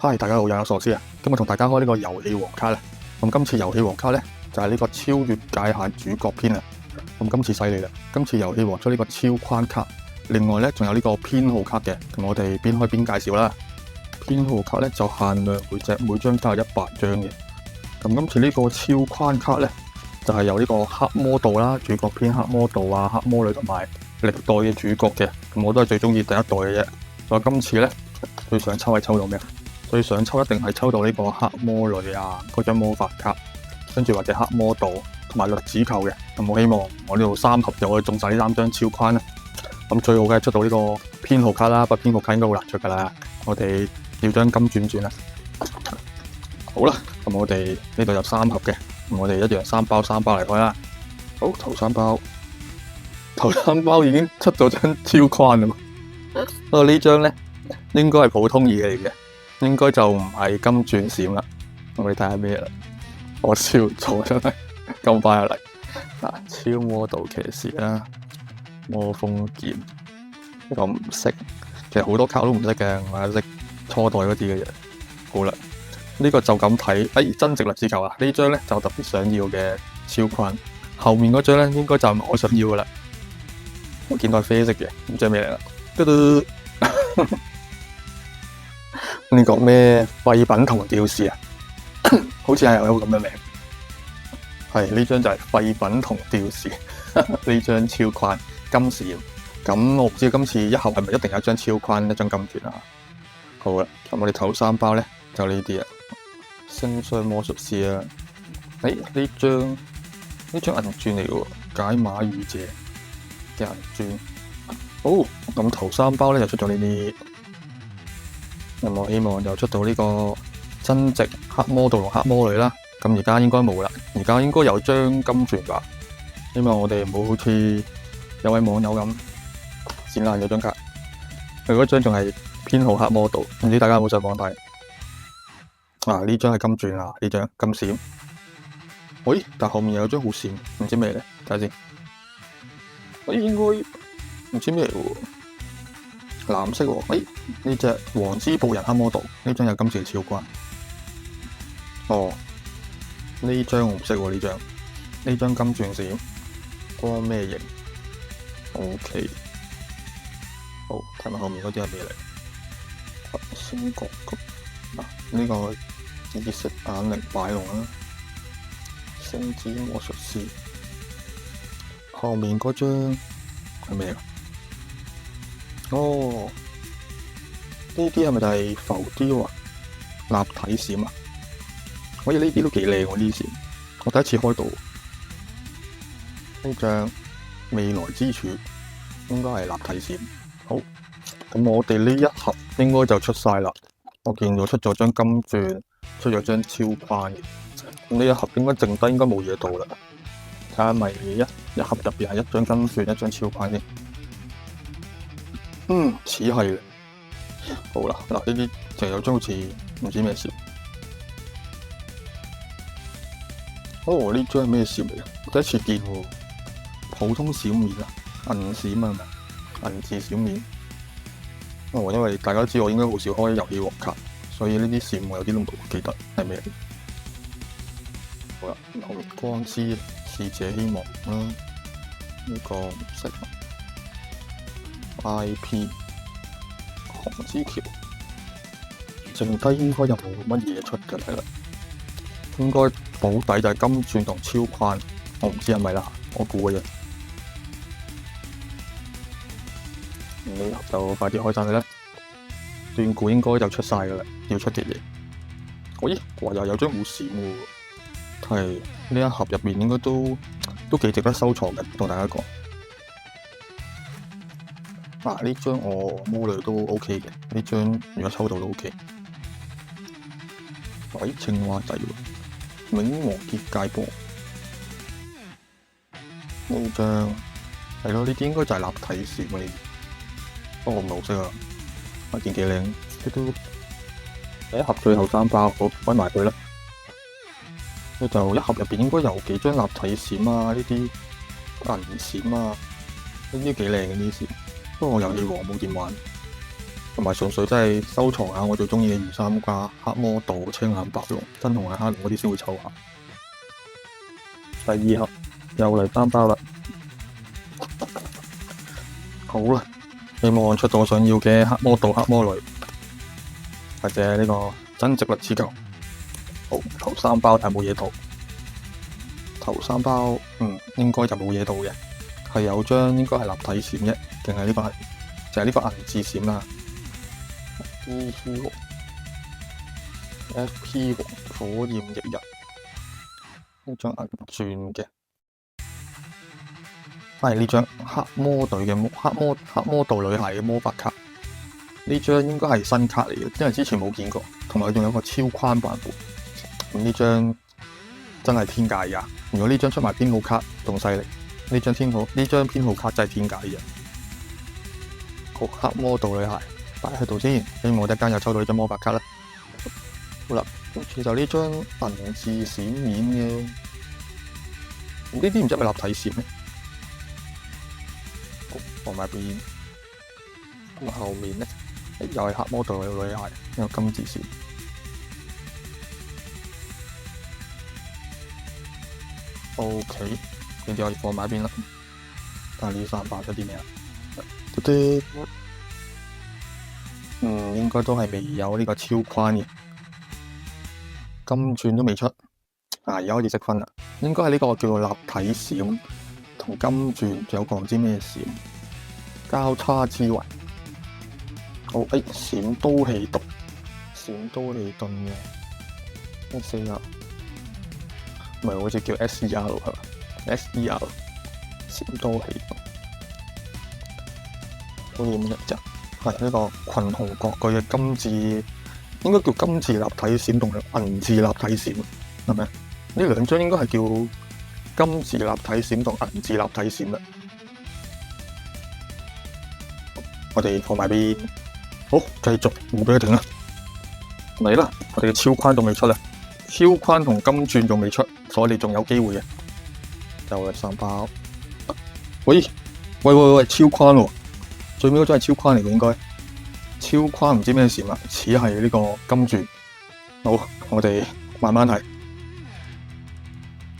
嗨，大家好，又有傻師啊！今日同大家開呢個遊戲王卡啦。咁今次遊戲王卡咧就係呢個超越界限主角篇啊。咁今次犀利啦！今次遊戲王出呢個超框卡，另外咧仲有呢個編號卡嘅。咁我哋邊開邊介紹啦。編號卡咧就限量每張卡係100張嘅。咁今次呢個超框卡咧就係由呢個黑魔道啦，主角篇黑魔道啊、黑魔女同埋歷代嘅主角嘅。咁我都係最中意第一代嘅啫。所以今次咧最想抽係抽到咩？最想抽一定係抽到呢個黑魔女啊，嗰張魔法卡，跟住或者黑魔道同埋栗子球嘅。咁我希望我呢度3盒就可以中晒呢3張超框啦。咁最好嘅係出到呢個編號卡啦，不過編號卡應該好難出噶啦。我哋要張金轉轉啦。好啦，咁我哋呢度有3盒嘅，咁我哋一樣3包嚟開啦。好，頭3包已經出咗張超框啦嘛。不過呢張咧應該係普通嘢嚟嘅。應該就唔係金轉閃啦，我哋睇下咩啦。我笑錯真係咁快入嚟嗱，超魔道騎士啦，魔風劍呢個唔識，其實好多卡都唔識嘅，我係識初代嗰啲嘅嘢。好啦，呢個就咁睇，增值栗子球啊！呢張咧就特別想要嘅超框，後面嗰張咧應該就唔係我想要噶啦。我見到係啡色嘅，唔知係咩嚟啦。嘟嘟呢個咩廢品同吊士啊？好似係有個咁嘅名。係呢張就係廢品同吊士，呢張超框金閃。咁我唔知今次一盒係咪一定有一張超框一張金券啊？好啦，咁我哋頭3包咧就呢啲啊，星霜魔術師啊。呢張銀鑽嚟嘅，解碼語者嘅銀鑽。好，咁頭3包咧就出咗呢啲。咁我希望就出到呢個增值黑魔道同黑魔女啦。咁而家應該冇啦，而家應該有張金鑽吧。希望我哋唔好好似有位網友咁剪爛咗張卡。佢嗰張仲係編號黑魔道，唔知大家有冇上網睇？呢張係金鑽啊，呢張金閃。喂，但後面有張好閃，唔知咩咧？睇下先。應該唔知咩嚟喎。藍色喎，呢隻黃之步人黑魔道，呢張有今次嘅超框。呢張我唔識喎，呢張金鑽閃，光咩型 ？OK， 好，睇埋後面嗰啲係咩嚟？星角谷呢個熱色眼靈擺龍啦，星之魔術師，後面嗰張係咩啊？呢啲係咪就係浮雕啊？立體閃啊！呢啲都幾靚喎，呢啲閃，我第一次開到。呢張未來之柱應該係立體閃。好，咁我哋呢一盒應該就出晒啦。我見到出咗張金鑽，出咗張超框嘅。咁呢一盒應該剩低應該冇嘢到啦。睇下咪一盒入邊係一張金鑽，一張超框先。似係。好啦，呢啲就有張好似唔知咩閃。呢張係咩閃嚟嘅？第一次見喎。普通閃面啊，銀閃啊，銀字閃面。因為大家都知我應該好少開遊戲王卡，所以呢啲閃我有啲都唔記得係咩。好啦，後面光之使者希望啦，呢個唔識。IP 紅之橋，剩低應該又冇乜嘢出嘅睇啦。應該保底就係金鑽同超框，我唔知係咪啦，我估嘅啫。呢盒就快啲開晒佢啦，斷估應該就出晒噶啦，要出嘅嘢。又有張護閃喎，係呢一盒入面應該都幾值得收藏嘅，同大家講。呢張我魔女都 OK 嘅，呢張如果抽到都 OK。青蛙仔喎，冥王結界波。呢張係咯，呢啲應該就係立體閃嘅。不過我唔係好識啊，我見幾靚，第一盒最後3包，好開埋佢啦。呢就一盒入邊應該有幾張立體閃啊，呢啲銀閃啊，呢啲幾靚嘅呢啲閃。不過我遊戲王冇點玩。同埋純粹真係收藏下我最中意嘅二三家黑魔道、青眼白龍、真紅眼黑龍嗰啲先會抽下。第二盒又嚟3包啦，好啦，希望出到我想要嘅黑魔道、黑魔女，或者呢個真直律刺球。好，頭3包但係冇嘢到，頭3包應該就冇嘢到嘅，係有張應該係立體閃嘅，定係呢個係就係呢個銀字閃啦。SP 王火焰翌日呢張銀鑽嘅，係呢張黑魔隊嘅黑魔道女孩嘅魔法卡，呢張應該係新卡嚟嘅，因為之前冇見過，同埋仲有個超寬版本。咁呢張真係天價呀！如果呢張出埋編號卡仲犀利，呢張編號卡真係天價呀！好，黑魔道女孩擺喺度先，希望一陣間又抽到呢張魔法卡啦。好啦，跟住就呢張銀字閃面嘅，呢啲唔知係咪立體閃咧？好，放埋邊。咁後面咧又係黑魔道嘅女孩，有金字閃。OK， 跟住可以放埋一邊啦。但係呢3包有啲咩啊？應該都係未有呢個超寬嘅，金鑽都未出。而家開始識分啦，應該係呢個叫做立體閃同金鑽，仲有個唔知咩閃交叉之環。好，閃刀氣盾嘅 SAR， 唔係好似叫 SER 係嘛 ？SER 閃刀氣盾，好似1隻。係呢個群雄割據嘅金字，應該叫金字立體閃同銀字立體閃，係咪？呢兩張應該係叫金字立體閃同銀字立體閃啦。我哋放埋邊，好，繼續冇俾佢停啦。嚟啦，我哋嘅超寬仲未出啦，超寬同金鑽仲未出，所以你仲有機會嘅。就係3包。喂，超寬喎！最尾嗰張係超寬嚟嘅，應該超寬唔知咩閃啦，似係呢個金鑽。好，我哋慢慢睇。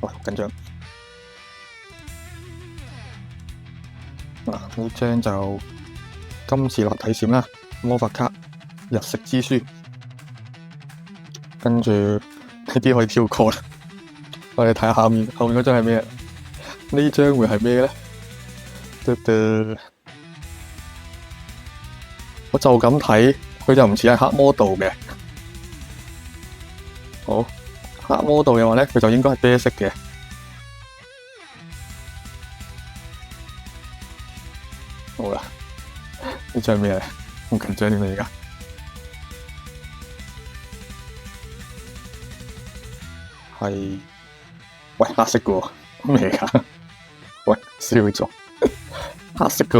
喂，緊張。呢張就金字立體閃啦，魔法卡、日食之書，跟住呢啲可以跳過啦。我哋睇下後面嗰張係咩？呢張會係咩咧？我就咁睇，佢就唔似係黑魔道嘅。好，黑魔道嘅話咧，佢就應該係啡色嘅。好啦，呢張咩嚟？好緊張點解而家？係，喂，黑色嘅喎，咩嚟㗎？喂，笑咗，黑色嘅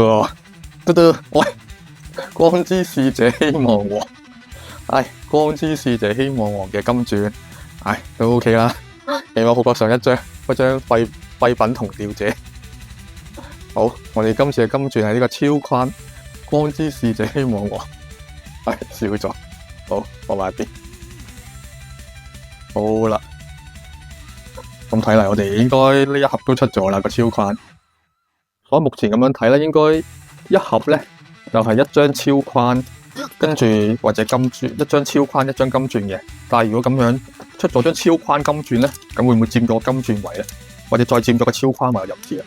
喎，喂。光之使者希望王，光之使者希望王嘅金鑽，都 OK 啦，起碼好過上一張嗰張廢品同吊者。好，我哋今次嘅金鑽係呢個超寬光之使者希望王，笑咗，好，放埋一邊。好啦，咁睇嚟我哋應該呢一盒都出咗啦個超寬，所以目前咁樣睇咧，應該一盒咧。就係一張超寬，跟住或者金鑽，一張超寬，一張金鑽嘅。但係如果咁樣出咗張超寬金鑽咧，咁會唔會佔咗金鑽位咧？或者再佔咗個超寬位我就唔知啦。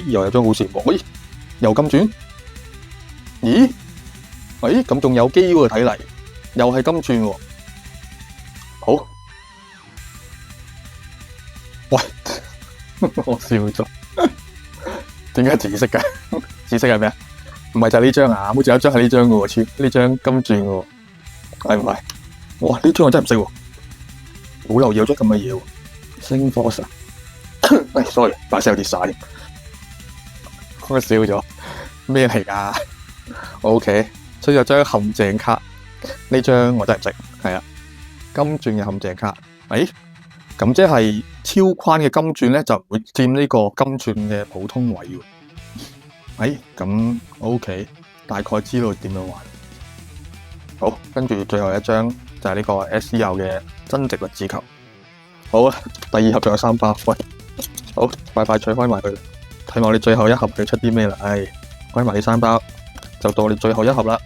又有張好羨慕，又金鑽？咦？咁仲有機喎，睇嚟又係金鑽喎。好，喂，我笑咗，點解紫色嘅？紫色係咩啊？唔係就係呢張啊，好似有一張係呢張嘅喎，呢張金鑽嘅喎，係唔係？哇！呢張我真係唔識喎，冇留意有張咁嘅嘢喎。星火神，sorry， 把聲有啲沙，我笑咗。咩嚟㗎 ？OK， 所以有張陷阱卡，呢張我真係唔識，係啊，金鑽嘅陷阱卡。咁即係超寬嘅金鑽咧，就唔會佔呢個金鑽嘅普通位喎。咁 OK，大概知道點樣玩。好，跟住最後一張就係呢個 SEO 嘅增值率紙球。好啦，第二盒仲有3包，喂，好，快快取開埋佢，睇埋我哋最後一盒佢出啲咩啦。開埋呢3包，就到我哋最後一盒啦。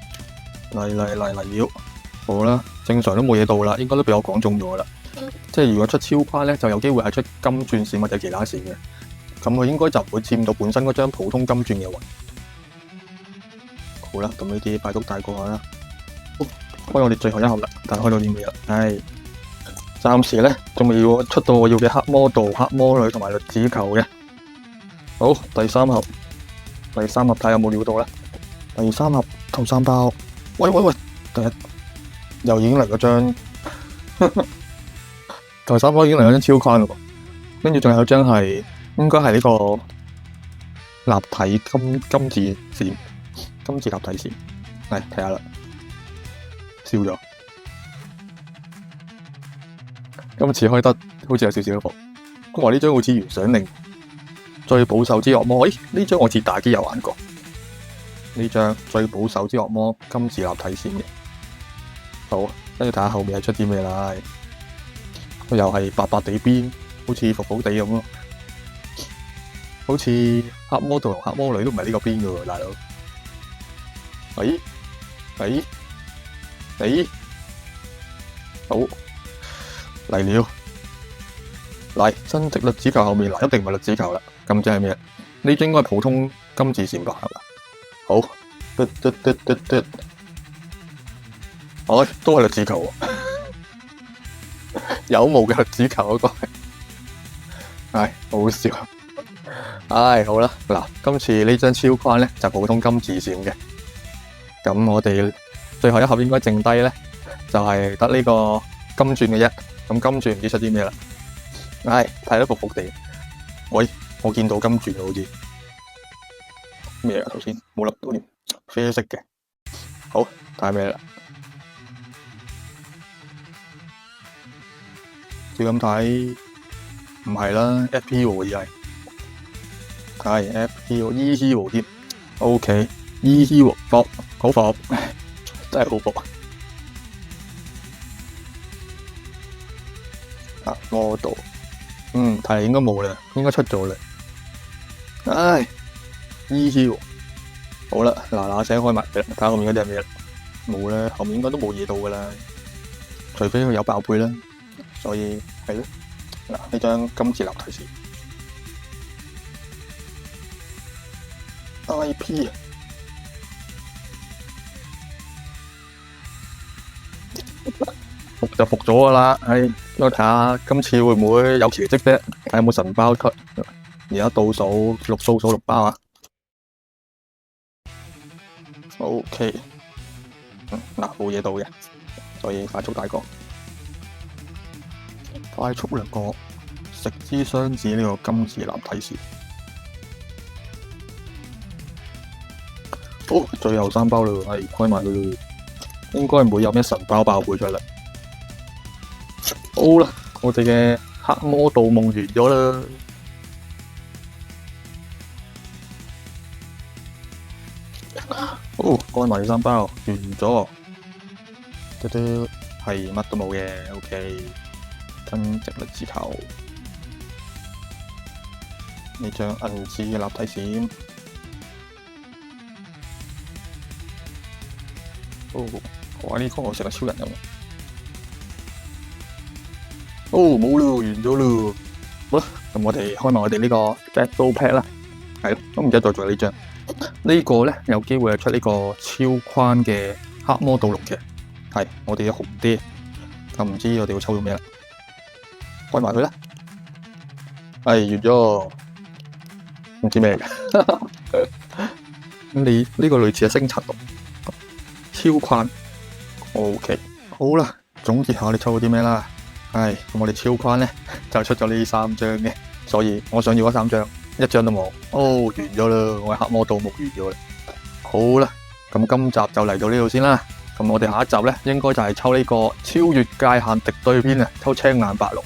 嚟了，好啦，正常都冇嘢到啦，應該都俾我講中咗啦。即係如果出超框咧，就有機會係出金鑽線或者其他線嘅，咁佢應該就唔會佔到本身嗰張普通金鑽嘅運。好啦，咁呢啲快速帶過啦。開我哋最後一盒啦，但係開到啲咩啦？暫時咧仲未要出到我要嘅黑魔道、黑魔女同埋栗子球嘅。好，第3盒睇下有冇料到啦。第3盒頭3包，喂，第一又已經嚟咗張，第3包已經嚟咗張超框咯，跟住仲有張係應該係呢個立體金字線，金字立體線，嚟睇下啦，燒咗。今次開得好似有少少伏，我話呢張好似原上令最保守之惡魔，呢張我似打機有玩過，呢張最保守之惡魔金字立體線嘅。好，跟住睇下後面係出啲咩啦，佢又係白白地邊，好似服服地咁咯，好似黑魔道同黑魔女都唔係呢個邊噶喎，大佬。好嚟了，嚟增值率子球後面嗱，一定唔係率子球啦，咁即係咩？呢張應該係普通金字線吧，係嘛？好，都係栗子球有毛嘅栗子球嗰個，好笑。好啦，嗱，今次呢張超框咧就普通金字線嘅，咁我哋最後一盒應該剩低咧就係得呢個金鑽嘅啫。咁金鑽唔知出啲咩啦，睇得服服地。喂，我見到金鑽好似咩啊？頭先冇粒到添，啡色嘅。好，睇下咩啦？照咁睇唔係啦 ，FP 喎，而係 FP E Hero 添。OK E Hero 服，好服，真係好服。魔道，睇嚟應該冇啦，應該出咗啦。E Hero 好啦，嗱聲開埋嘅，睇下後面嗰啲係咩啦？冇啦，後面應該都冇嘢到噶啦，除非佢有爆配啦。所以係咯，嗱呢張金字立體線 IP 服就服咗噶啦，我睇下今次會唔會有奇蹟啫？睇下有冇神包出。而家倒數數6包啊。OK，嗱冇嘢到嘅，所以快速帶過。快速掠過，食之雙子呢個金字立體線。好，最後3包啦，開埋佢啦，應該唔會有咩神包爆配出嚟。好啦，我哋嘅黑魔道夢完咗啦。好，開埋3包，完咗。係乜都冇嘅 ，OK。增值率子球，呢張銀字嘅立體線。哇！呢個我成個超人咁。冇咯，完咗咯。好啦，咁我哋開埋我哋呢個 Battle Pack 啦。係咯，都唔記得再做呢張。呢個咧有機會係出呢個超框嘅黑魔道龍嘅。係，我哋嘅紅爹。咁唔知我哋會抽到咩啦？開埋佢啦，完咗，唔知咩嘅。你呢個類似係星塵龍，超框 ，OK， 好啦，總結下你抽到啲咩啦？咁我哋超框咧就出咗呢3張嘅，所以我想要嗰3張，一張都冇。完咗啦，我係黑魔道夢完咗啦。好啦，咁今集就嚟到呢度先啦。咁我哋下一集咧應該就係抽呢個超越界限敵對篇啊，抽青眼白龍。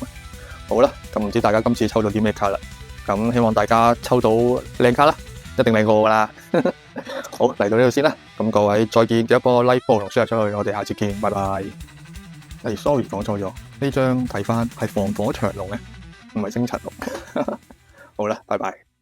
好啦，咁唔知大家今次抽到啲咩卡啦？咁希望大家抽到靚卡啦，一定靚過我噶啦。好，嚟到呢度先啦。咁各位再見，記得幫我 like 波同 share 出去，我哋下次見，拜拜。sorry 講錯咗，呢張睇翻係防火長龍嘅，唔係星塵龍。好啦，拜拜。